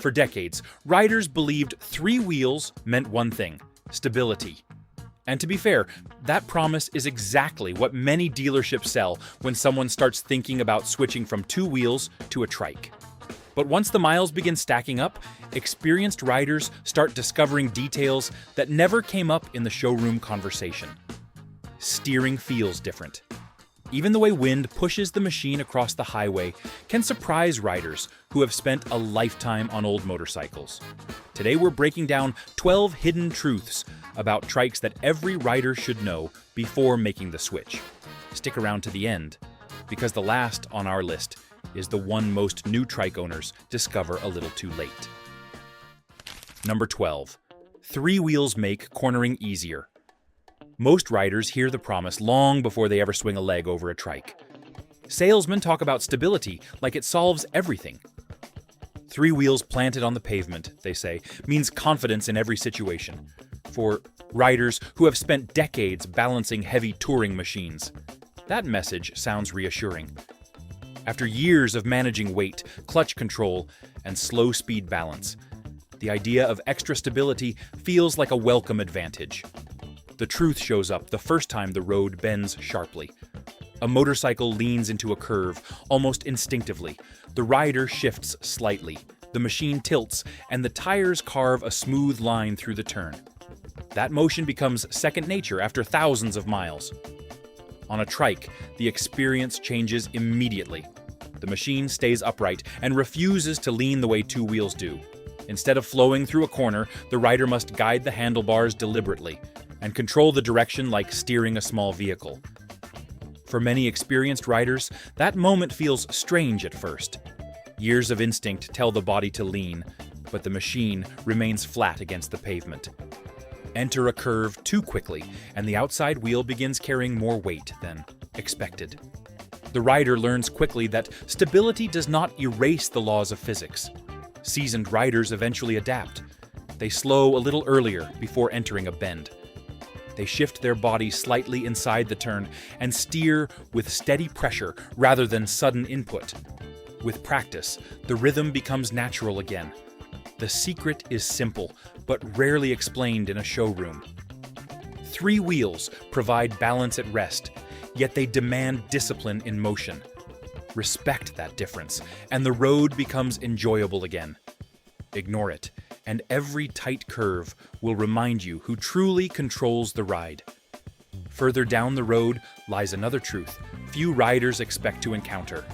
For decades, riders believed 3 wheels meant one thing: stability. And to be fair, that promise is exactly what many dealerships sell when someone starts thinking about switching from 2 wheels to a trike. But once the miles begin stacking up, experienced riders start discovering details that never came up in the showroom conversation. Steering feels different. Even the way wind pushes the machine across the highway can surprise riders who have spent a lifetime on old motorcycles. Today we're breaking down 12 hidden truths about trikes that every rider should know before making the switch. Stick around to the end, because the last on our list is the one most new trike owners discover a little too late. Number 12. 3 wheels make cornering easier. Most riders hear the promise long before they ever swing a leg over a trike. Salesmen talk about stability like it solves everything. 3 wheels planted on the pavement, they say, means confidence in every situation. For riders who have spent decades balancing heavy touring machines, that message sounds reassuring. After years of managing weight, clutch control, and slow speed balance, the idea of extra stability feels like a welcome advantage. The truth shows up the first time the road bends sharply. A motorcycle leans into a curve almost instinctively. The rider shifts slightly, the machine tilts, and the tires carve a smooth line through the turn. That motion becomes second nature after thousands of miles. On a trike, the experience changes immediately. The machine stays upright and refuses to lean the way 2 wheels do. Instead of flowing through a corner, the rider must guide the handlebars deliberately and control the direction like steering a small vehicle. For many experienced riders, that moment feels strange at first. Years of instinct tell the body to lean, but the machine remains flat against the pavement. Enter a curve too quickly, and the outside wheel begins carrying more weight than expected. The rider learns quickly that stability does not erase the laws of physics. Seasoned riders eventually adapt. They slow a little earlier before entering a bend. They shift their body slightly inside the turn and steer with steady pressure rather than sudden input. With practice, the rhythm becomes natural again. The secret is simple, but rarely explained in a showroom. 3 wheels provide balance at rest, yet they demand discipline in motion. Respect that difference, and the road becomes enjoyable again. Ignore it, and every tight curve will remind you who truly controls the ride. Further down the road lies another truth few riders expect to encounter.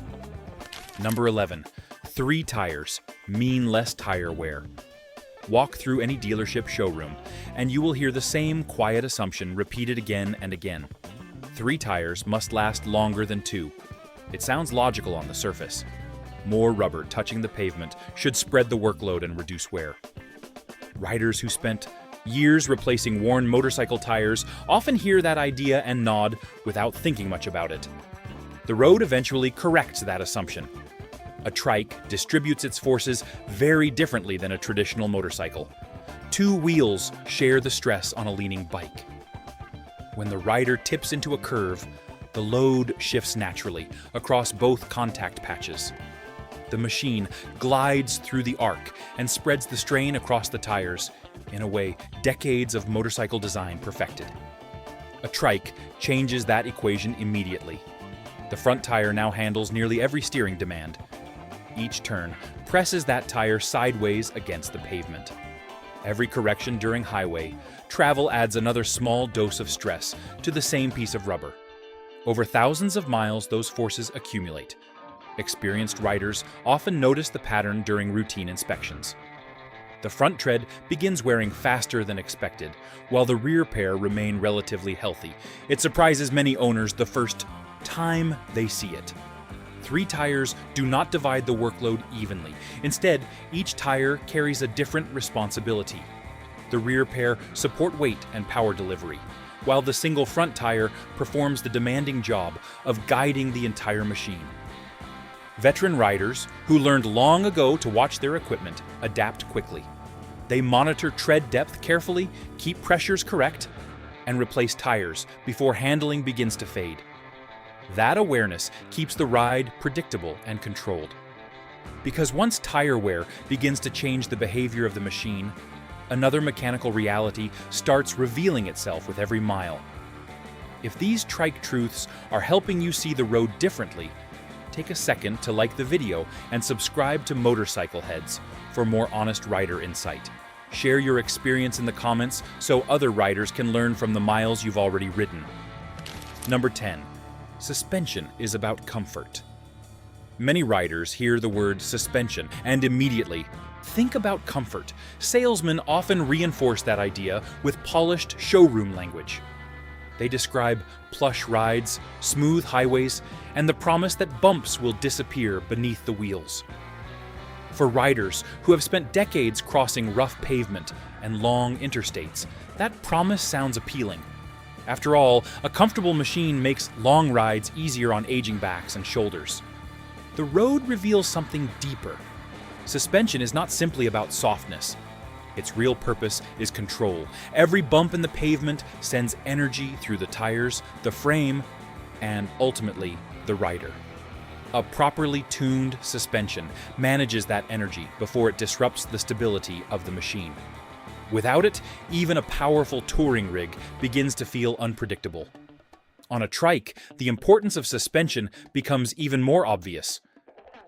Number 11. 3 tires mean less tire wear. Walk through any dealership showroom, and you will hear the same quiet assumption repeated again and again. 3 tires must last longer than 2. It sounds logical on the surface. More rubber touching the pavement should spread the workload and reduce wear. Riders who spent years replacing worn motorcycle tires often hear that idea and nod without thinking much about it. The road eventually corrects that assumption. A trike distributes its forces very differently than a traditional motorcycle. 2 wheels share the stress on a leaning bike. When the rider tips into a curve, the load shifts naturally across both contact patches. The machine glides through the arc and spreads the strain across the tires in a way decades of motorcycle design perfected. A trike changes that equation immediately. The front tire now handles nearly every steering demand. Each turn presses that tire sideways against the pavement. Every correction during highway travel adds another small dose of stress to the same piece of rubber. Over thousands of miles, those forces accumulate. Experienced riders often notice the pattern during routine inspections. The front tread begins wearing faster than expected, while the rear pair remain relatively healthy. It surprises many owners the first time they see it. 3 tires do not divide the workload evenly. Instead, each tire carries a different responsibility. The rear pair support weight and power delivery, while the single front tire performs the demanding job of guiding the entire machine. Veteran riders, who learned long ago to watch their equipment, adapt quickly. They monitor tread depth carefully, keep pressures correct, and replace tires before handling begins to fade. That awareness keeps the ride predictable and controlled. Because once tire wear begins to change the behavior of the machine, another mechanical reality starts revealing itself with every mile. If these trike truths are helping you see the road differently, take a second to like the video and subscribe to Motorcycle Heads for more honest rider insight. Share your experience in the comments so other riders can learn from the miles you've already ridden. Number 10. Suspension is about comfort. Many riders hear the word suspension and immediately think about comfort. Salesmen often reinforce that idea with polished showroom language. They describe plush rides, smooth highways, and the promise that bumps will disappear beneath the wheels. For riders who have spent decades crossing rough pavement and long interstates, that promise sounds appealing. After all, a comfortable machine makes long rides easier on aging backs and shoulders. The road reveals something deeper. Suspension is not simply about softness. Its real purpose is control. Every bump in the pavement sends energy through the tires, the frame, and ultimately, the rider. A properly tuned suspension manages that energy before it disrupts the stability of the machine. Without it, even a powerful touring rig begins to feel unpredictable. On a trike, the importance of suspension becomes even more obvious.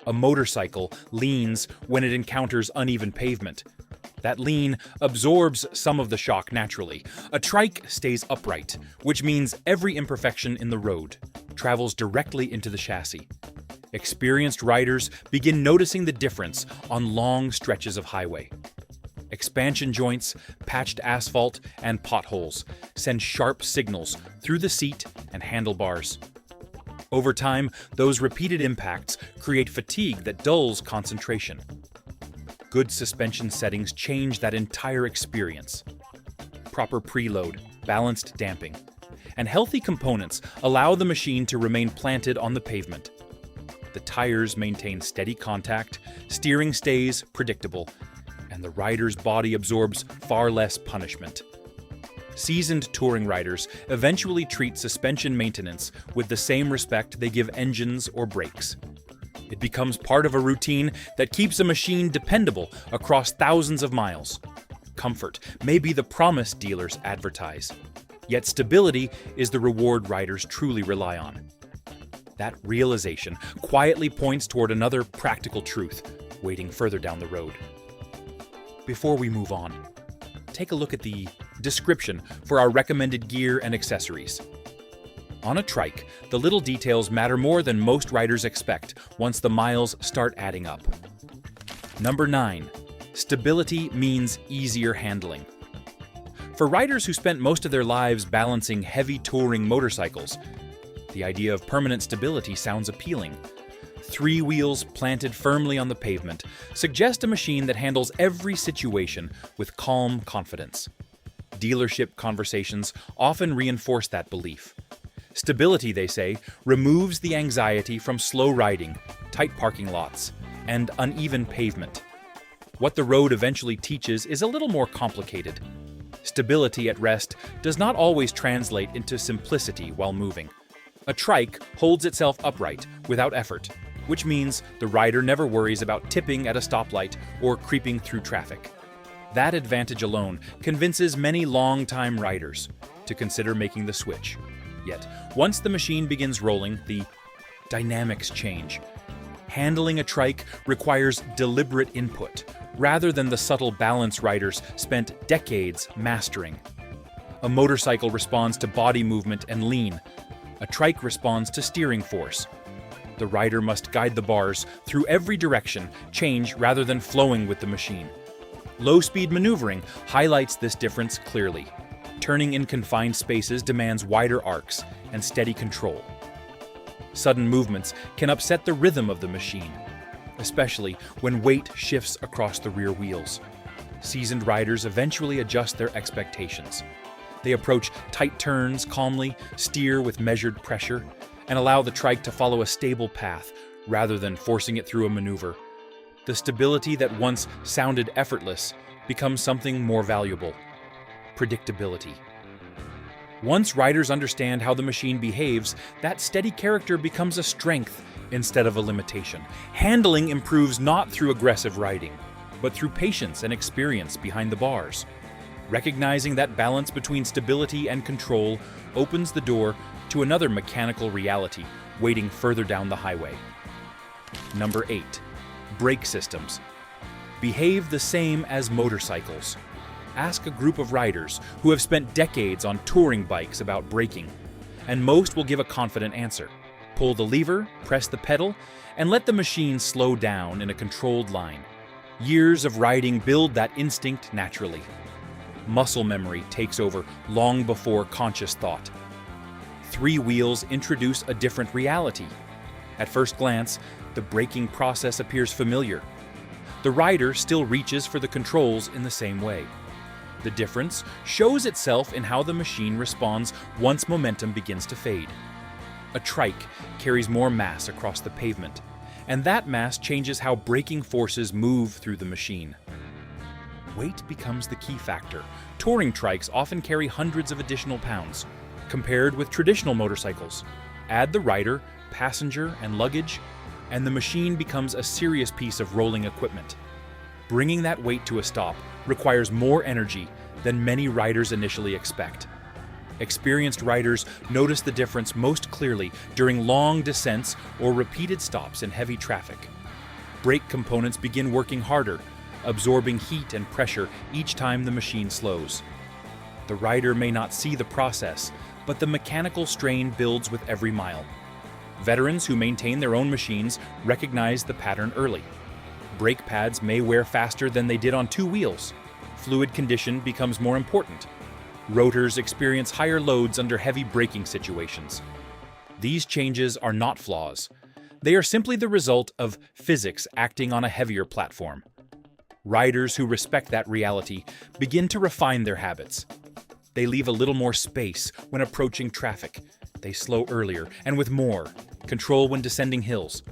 A motorcycle leans when it encounters uneven pavement. That lean absorbs some of the shock naturally. A trike stays upright, which means every imperfection in the road travels directly into the chassis. Experienced riders begin noticing the difference on long stretches of highway. Expansion joints, patched asphalt, and potholes send sharp signals through the seat and handlebars. Over time, those repeated impacts create fatigue that dulls concentration. Good suspension settings change that entire experience. Proper preload, balanced damping, and healthy components allow the machine to remain planted on the pavement. The tires maintain steady contact, steering stays predictable, and the rider's body absorbs far less punishment. Seasoned touring riders eventually treat suspension maintenance with the same respect they give engines or brakes. It becomes part of a routine that keeps a machine dependable across thousands of miles. Comfort may be the promise dealers advertise, yet stability is the reward riders truly rely on. That realization quietly points toward another practical truth waiting further down the road. Before we move on, take a look at the description for our recommended gear and accessories. On a trike, the little details matter more than most riders expect once the miles start adding up. Number 9. Stability means easier handling. For riders who spent most of their lives balancing heavy touring motorcycles, the idea of permanent stability sounds appealing. 3 wheels planted firmly on the pavement suggest a machine that handles every situation with calm confidence. Dealership conversations often reinforce that belief. Stability, they say, removes the anxiety from slow riding, tight parking lots, and uneven pavement. What the road eventually teaches is a little more complicated. Stability at rest does not always translate into simplicity while moving. A trike holds itself upright without effort, which means the rider never worries about tipping at a stoplight or creeping through traffic. That advantage alone convinces many long-time riders to consider making the switch. Yet, once the machine begins rolling, the dynamics change. Handling a trike requires deliberate input, rather than the subtle balance riders spent decades mastering. A motorcycle responds to body movement and lean. A trike responds to steering force. The rider must guide the bars through every direction, change rather than flowing with the machine. Low-speed maneuvering highlights this difference clearly. Turning in confined spaces demands wider arcs and steady control. Sudden movements can upset the rhythm of the machine, especially when weight shifts across the rear wheels. Seasoned riders eventually adjust their expectations. They approach tight turns calmly, steer with measured pressure, and allow the trike to follow a stable path rather than forcing it through a maneuver. The stability that once sounded effortless becomes something more valuable: predictability. Once riders understand how the machine behaves, that steady character becomes a strength instead of a limitation. Handling improves not through aggressive riding, but through patience and experience behind the bars. Recognizing that balance between stability and control opens the door to another mechanical reality waiting further down the highway. Number 8. Brake systems. Behave the same as motorcycles. Ask a group of riders who have spent decades on touring bikes about braking, and most will give a confident answer. Pull the lever, press the pedal, and let the machine slow down in a controlled line. Years of riding build that instinct naturally. Muscle memory takes over long before conscious thought. 3 wheels introduce a different reality. At first glance, the braking process appears familiar. The rider still reaches for the controls in the same way. The difference shows itself in how the machine responds once momentum begins to fade. A trike carries more mass across the pavement, and that mass changes how braking forces move through the machine. Weight becomes the key factor. Touring trikes often carry hundreds of additional pounds. Compared with traditional motorcycles, add the rider, passenger, and luggage, and the machine becomes a serious piece of rolling equipment. Bringing that weight to a stop requires more energy than many riders initially expect. Experienced riders notice the difference most clearly during long descents or repeated stops in heavy traffic. Brake components begin working harder, absorbing heat and pressure each time the machine slows. The rider may not see the process, but the mechanical strain builds with every mile. Veterans who maintain their own machines recognize the pattern early. Brake pads may wear faster than they did on 2 wheels. Fluid condition becomes more important. Rotors experience higher loads under heavy braking situations. These changes are not flaws. They are simply the result of physics acting on a heavier platform. Riders who respect that reality begin to refine their habits. They leave a little more space when approaching traffic. They slow earlier and with more control when descending hills.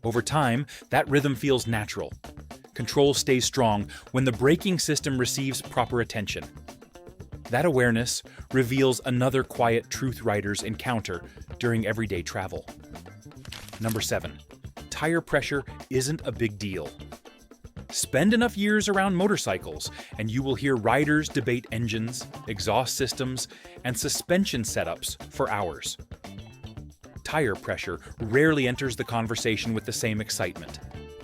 Over time, that rhythm feels natural. Control stays strong when the braking system receives proper attention. That awareness reveals another quiet truth riders encounter during everyday travel. Number 7. Tire pressure isn't a big deal. Spend enough years around motorcycles, and you will hear riders debate engines, exhaust systems, and suspension setups for hours. Tire pressure rarely enters the conversation with the same excitement.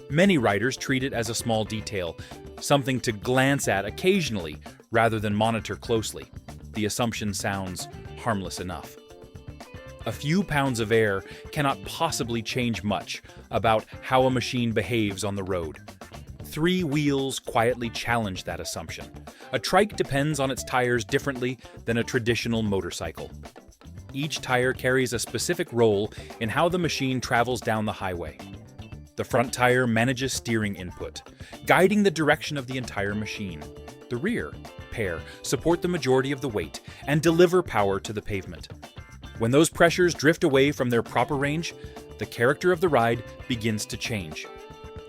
Many riders treat it as a small detail, something to glance at occasionally rather than monitor closely. The assumption sounds harmless enough. A few pounds of air cannot possibly change much about how a machine behaves on the road. 3 wheels quietly challenge that assumption. A trike depends on its tires differently than a traditional motorcycle. Each tire carries a specific role in how the machine travels down the highway. The front tire manages steering input, guiding the direction of the entire machine. The rear pair support the majority of the weight and deliver power to the pavement. When those pressures drift away from their proper range, the character of the ride begins to change.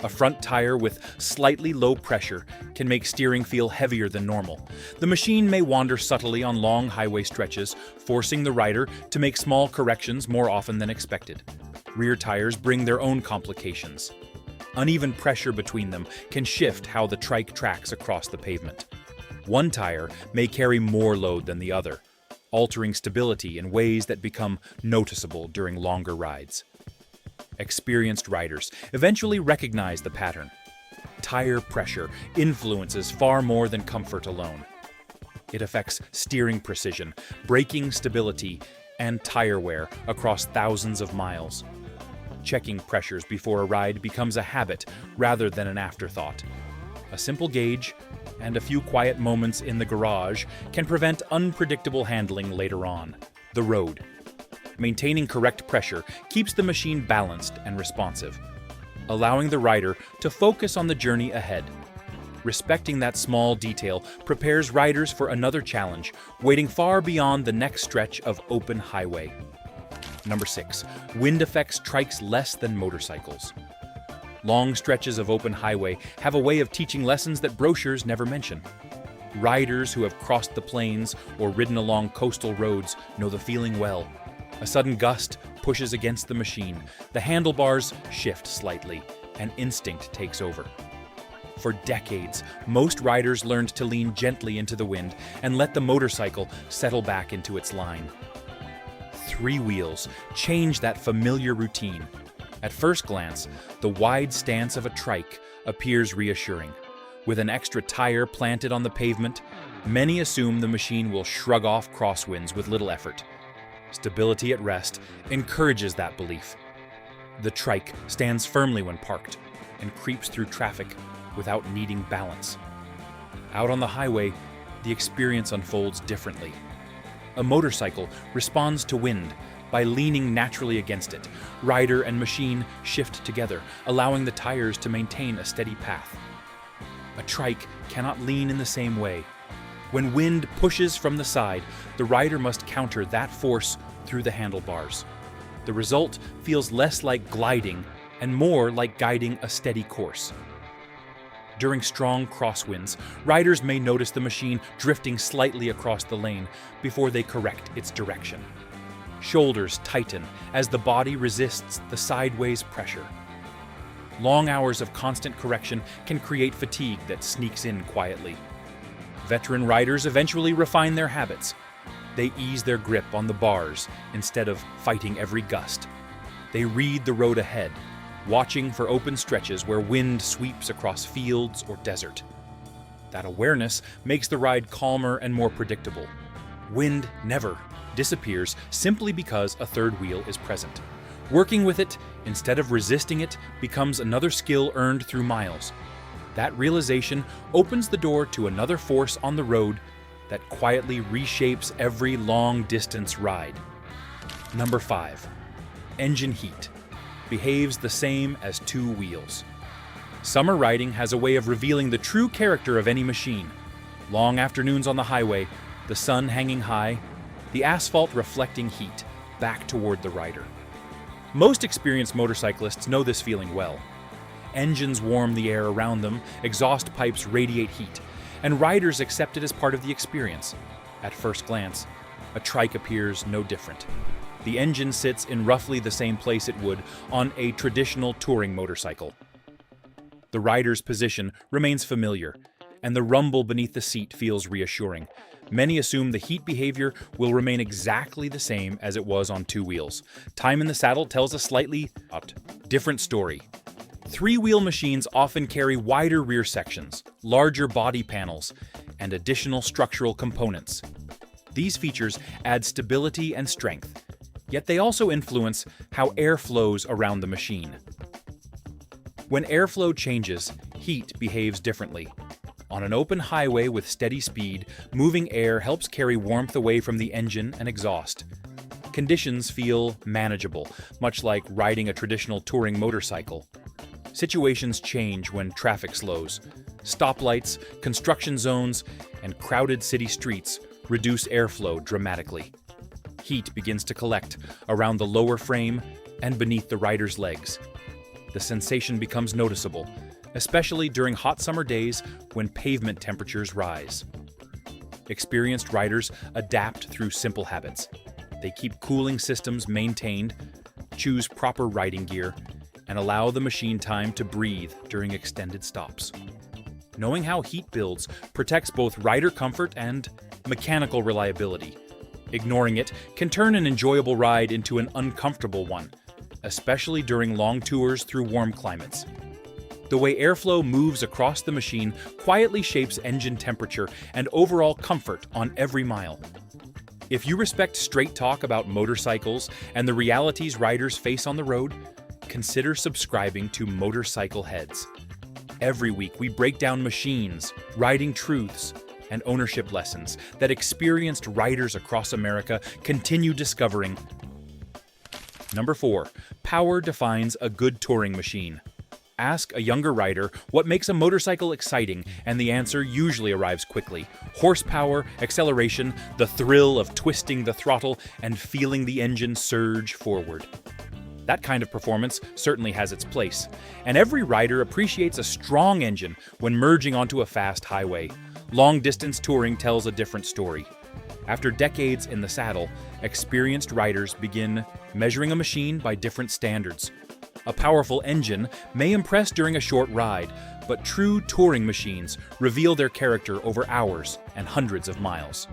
A front tire with slightly low pressure can make steering feel heavier than normal. The machine may wander subtly on long highway stretches, forcing the rider to make small corrections more often than expected. Rear tires bring their own complications. Uneven pressure between them can shift how the trike tracks across the pavement. One tire may carry more load than the other, altering stability in ways that become noticeable during longer rides. Experienced riders eventually recognize the pattern. Tire pressure influences far more than comfort alone. It affects steering precision, braking stability, and tire wear across thousands of miles. Checking pressures before a ride becomes a habit rather than an afterthought. A simple gauge and a few quiet moments in the garage can prevent unpredictable handling later on. The road. Maintaining correct pressure keeps the machine balanced and responsive, allowing the rider to focus on the journey ahead. Respecting that small detail prepares riders for another challenge, waiting far beyond the next stretch of open highway. Number 6. Wind affects trikes less than motorcycles. Long stretches of open highway have a way of teaching lessons that brochures never mention. Riders who have crossed the plains or ridden along coastal roads know the feeling well. A sudden gust pushes against the machine, the handlebars shift slightly, and instinct takes over. For decades, most riders learned to lean gently into the wind and let the motorcycle settle back into its line. 3 wheels change that familiar routine. At first glance, the wide stance of a trike appears reassuring. With an extra tire planted on the pavement, many assume the machine will shrug off crosswinds with little effort. Stability at rest encourages that belief. The trike stands firmly when parked and creeps through traffic without needing balance. Out on the highway, the experience unfolds differently. A motorcycle responds to wind by leaning naturally against it. Rider and machine shift together, allowing the tires to maintain a steady path. A trike cannot lean in the same way. When wind pushes from the side, the rider must counter that force through the handlebars. The result feels less like gliding and more like guiding a steady course. During strong crosswinds, riders may notice the machine drifting slightly across the lane before they correct its direction. Shoulders tighten as the body resists the sideways pressure. Long hours of constant correction can create fatigue that sneaks in quietly. Veteran riders eventually refine their habits. They ease their grip on the bars instead of fighting every gust. They read the road ahead, watching for open stretches where wind sweeps across fields or desert. That awareness makes the ride calmer and more predictable. Wind never disappears simply because a third wheel is present. Working with it, instead of resisting it, becomes another skill earned through miles. That realization opens the door to another force on the road that quietly reshapes every long-distance ride. Number 5. Engine heat. Behaves the same as 2 wheels. Summer riding has a way of revealing the true character of any machine. Long afternoons on the highway, the sun hanging high, the asphalt reflecting heat back toward the rider. Most experienced motorcyclists know this feeling well. Engines warm the air around them, exhaust pipes radiate heat, and riders accept it as part of the experience. At first glance, a trike appears no different. The engine sits in roughly the same place it would on a traditional touring motorcycle. The rider's position remains familiar, and the rumble beneath the seat feels reassuring. Many assume the heat behavior will remain exactly the same as it was on 2 wheels. Time in the saddle tells a slightly different story. 3-wheel machines often carry wider rear sections, larger body panels, and additional structural components. These features add stability and strength, yet they also influence how air flows around the machine. When airflow changes, heat behaves differently. On an open highway with steady speed, moving air helps carry warmth away from the engine and exhaust. Conditions feel manageable, much like riding a traditional touring motorcycle. Situations change when traffic slows. Stoplights, construction zones, and crowded city streets reduce airflow dramatically. Heat begins to collect around the lower frame and beneath the rider's legs. The sensation becomes noticeable, especially during hot summer days when pavement temperatures rise. Experienced riders adapt through simple habits. They keep cooling systems maintained, choose proper riding gear, and allow the machine time to breathe during extended stops. Knowing how heat builds protects both rider comfort and mechanical reliability. Ignoring it can turn an enjoyable ride into an uncomfortable one, especially during long tours through warm climates. The way airflow moves across the machine quietly shapes engine temperature and overall comfort on every mile. If you respect straight talk about motorcycles and the realities riders face on the road, consider subscribing to Motorcycle Heads. Every week we break down machines, riding truths, and ownership lessons that experienced riders across America continue discovering. Number 4. Power defines a good touring machine. Ask a younger rider what makes a motorcycle exciting, and the answer usually arrives quickly. Horsepower, acceleration, the thrill of twisting the throttle and feeling the engine surge forward. That kind of performance certainly has its place, and every rider appreciates a strong engine when merging onto a fast highway. long-distance touring tells a different story. After decades in the saddle, experienced riders begin measuring a machine by different standards. A powerful engine may impress during a short ride, but true touring machines reveal their character over hours and hundreds of miles.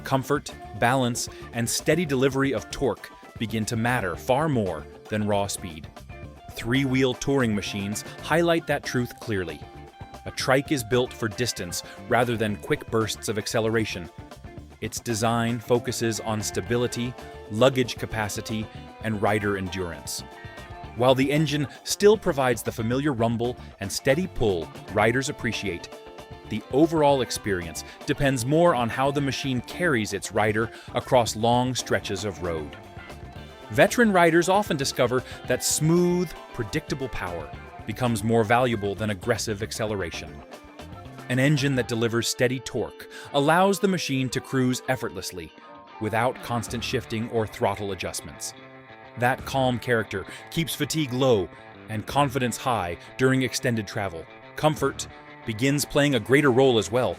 Comfort, balance, and steady delivery of torque begin to matter far more than raw speed. Three-wheel touring machines highlight that truth clearly. A trike is built for distance rather than quick bursts of acceleration. Its design focuses on stability, luggage capacity, and rider endurance. While the engine still provides the familiar rumble and steady pull riders appreciate, the overall experience depends more on how the machine carries its rider across long stretches of road. Veteran riders often discover that smooth, predictable power becomes more valuable than aggressive acceleration. An engine that delivers steady torque allows the machine to cruise effortlessly, without constant shifting or throttle adjustments. That calm character keeps fatigue low and confidence high during extended travel. Comfort begins playing a greater role as well.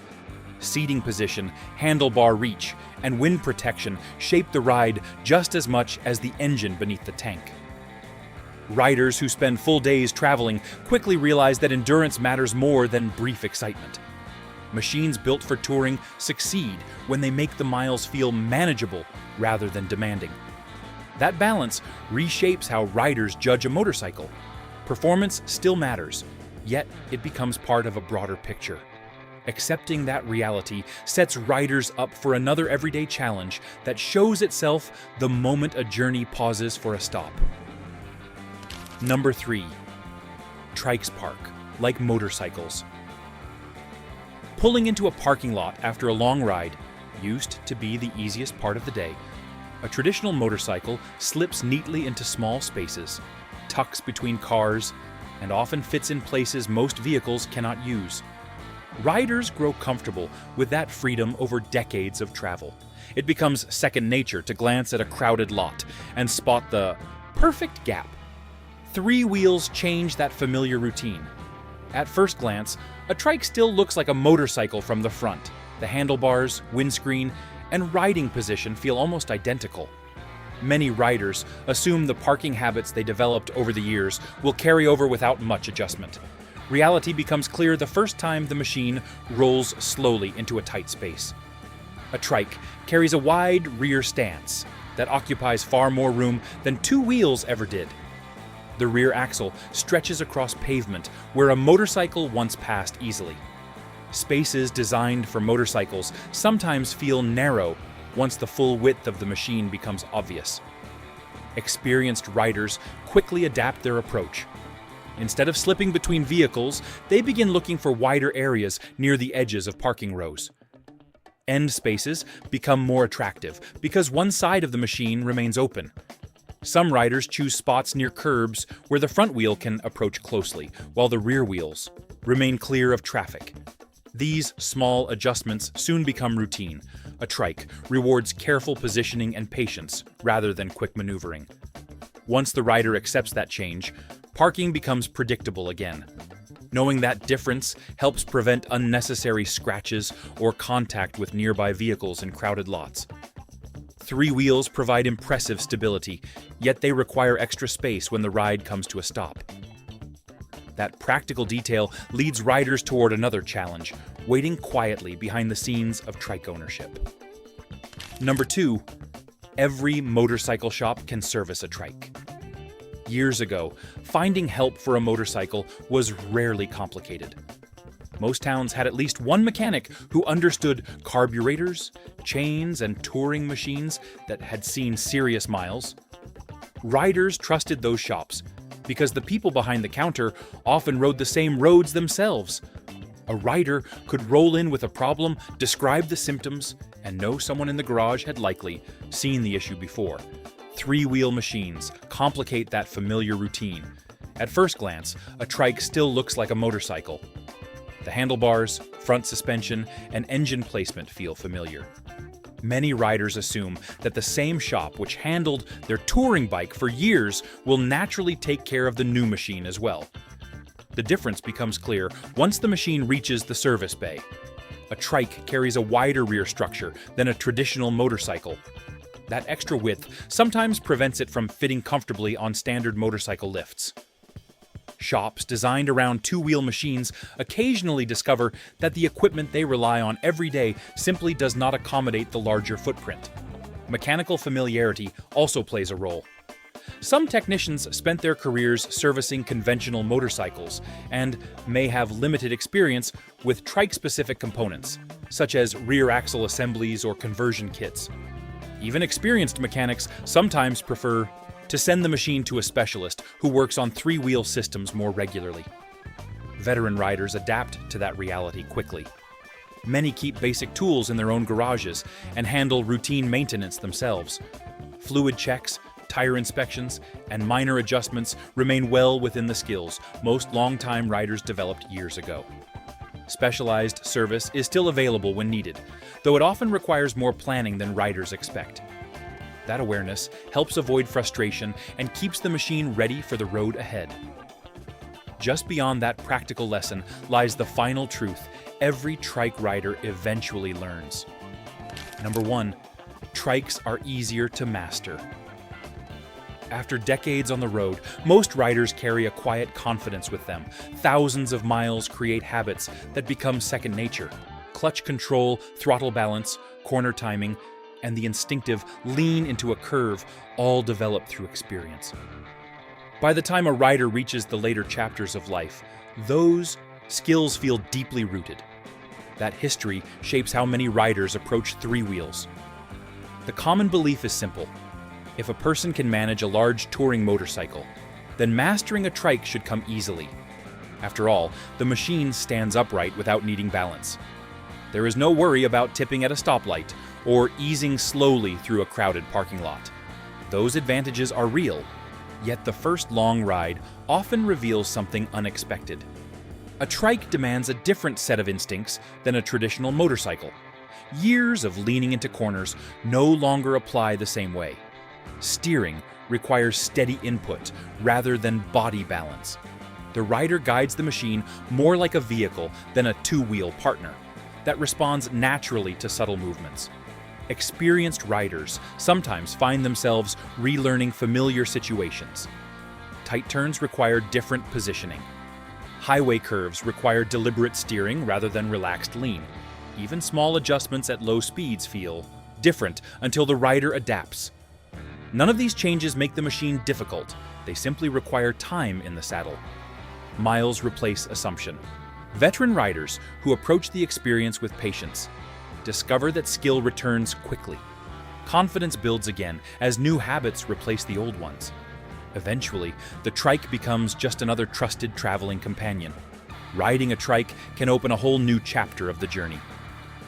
Seating position, handlebar reach, and wind protection shape the ride just as much as the engine beneath the tank. Riders who spend full days traveling quickly realize that endurance matters more than brief excitement. Machines built for touring succeed when they make the miles feel manageable rather than demanding. That balance reshapes how riders judge a motorcycle. Performance still matters, yet it becomes part of a broader picture. Accepting that reality sets riders up for another everyday challenge that shows itself the moment a journey pauses for a stop. Number 3. Trikes park, like motorcycles. Pulling into a parking lot after a long ride used to be the easiest part of the day. A traditional motorcycle slips neatly into small spaces, tucks between cars, and often fits in places most vehicles cannot use. Riders grow comfortable with that freedom over decades of travel. It becomes second nature to glance at a crowded lot and spot the perfect gap. Three wheels change that familiar routine. At first glance, a trike still looks like a motorcycle from the front. The handlebars, windscreen, and riding position feel almost identical. Many riders assume the parking habits they developed over the years will carry over without much adjustment. Reality becomes clear the first time the machine rolls slowly into a tight space. A trike carries a wide rear stance that occupies far more room than two wheels ever did. The rear axle stretches across pavement where a motorcycle once passed easily. Spaces designed for motorcycles sometimes feel narrow once the full width of the machine becomes obvious. Experienced riders quickly adapt their approach. Instead of slipping between vehicles, they begin looking for wider areas near the edges of parking rows. End spaces become more attractive because one side of the machine remains open. Some riders choose spots near curbs where the front wheel can approach closely, while the rear wheels remain clear of traffic. These small adjustments soon become routine. A trike rewards careful positioning and patience rather than quick maneuvering. Once the rider accepts that change, parking becomes predictable again. Knowing that difference helps prevent unnecessary scratches or contact with nearby vehicles in crowded lots. Three wheels provide impressive stability, yet they require extra space when the ride comes to a stop. That practical detail leads riders toward another challenge, waiting quietly behind the scenes of trike ownership. Number 2. Every motorcycle shop can service a trike. Years ago, finding help for a motorcycle was rarely complicated. Most towns had at least one mechanic who understood carburetors, chains, and touring machines that had seen serious miles. Riders trusted those shops because the people behind the counter often rode the same roads themselves. A rider could roll in with a problem, describe the symptoms, and know someone in the garage had likely seen the issue before. Three-wheel machines complicate that familiar routine. At first glance, a trike still looks like a motorcycle. The handlebars, front suspension, and engine placement feel familiar. Many riders assume that the same shop which handled their touring bike for years will naturally take care of the new machine as well. The difference becomes clear once the machine reaches the service bay. A trike carries a wider rear structure than a traditional motorcycle. That extra width sometimes prevents it from fitting comfortably on standard motorcycle lifts. Shops designed around two-wheel machines occasionally discover that the equipment they rely on every day simply does not accommodate the larger footprint. Mechanical familiarity also plays a role. Some technicians spent their careers servicing conventional motorcycles and may have limited experience with trike-specific components, such as rear axle assemblies or conversion kits. Even experienced mechanics sometimes prefer to send the machine to a specialist who works on three-wheel systems more regularly. Veteran riders adapt to that reality quickly. Many keep basic tools in their own garages and handle routine maintenance themselves. Fluid checks, tire inspections, and minor adjustments remain well within the skills most longtime riders developed years ago. Specialized service is still available when needed, though it often requires more planning than riders expect. That awareness helps avoid frustration and keeps the machine ready for the road ahead. Just beyond that practical lesson lies the final truth every trike rider eventually learns. Number 1, trikes are easier to master. After decades on the road, most riders carry a quiet confidence with them. Thousands of miles create habits that become second nature. Clutch control, throttle balance, corner timing, and the instinctive lean into a curve all develop through experience. By the time a rider reaches the later chapters of life, those skills feel deeply rooted. That history shapes how many riders approach three wheels. The common belief is simple. If a person can manage a large touring motorcycle, then mastering a trike should come easily. After all, the machine stands upright without needing balance. There is no worry about tipping at a stoplight or easing slowly through a crowded parking lot. Those advantages are real, yet the first long ride often reveals something unexpected. A trike demands a different set of instincts than a traditional motorcycle. Years of leaning into corners no longer apply the same way. Steering requires steady input rather than body balance. The rider guides the machine more like a vehicle than a two-wheel partner that responds naturally to subtle movements. Experienced riders sometimes find themselves relearning familiar situations. Tight turns require different positioning. Highway curves require deliberate steering rather than relaxed lean. Even small adjustments at low speeds feel different until the rider adapts. None of these changes make the machine difficult. They simply require time in the saddle. Miles replace assumption. Veteran riders who approach the experience with patience discover that skill returns quickly. Confidence builds again as new habits replace the old ones. Eventually, the trike becomes just another trusted traveling companion. Riding a trike can open a whole new chapter of the journey.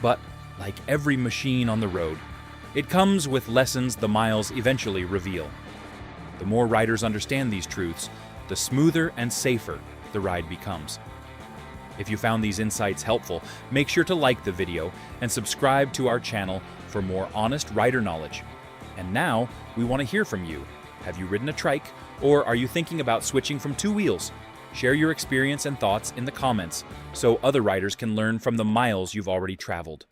But, like every machine on the road, it comes with lessons the miles eventually reveal. The more riders understand these truths, the smoother and safer the ride becomes. If you found these insights helpful, make sure to like the video and subscribe to our channel for more honest rider knowledge. And now, we want to hear from you. Have you ridden a trike, or are you thinking about switching from two wheels? Share your experience and thoughts in the comments so other riders can learn from the miles you've already traveled.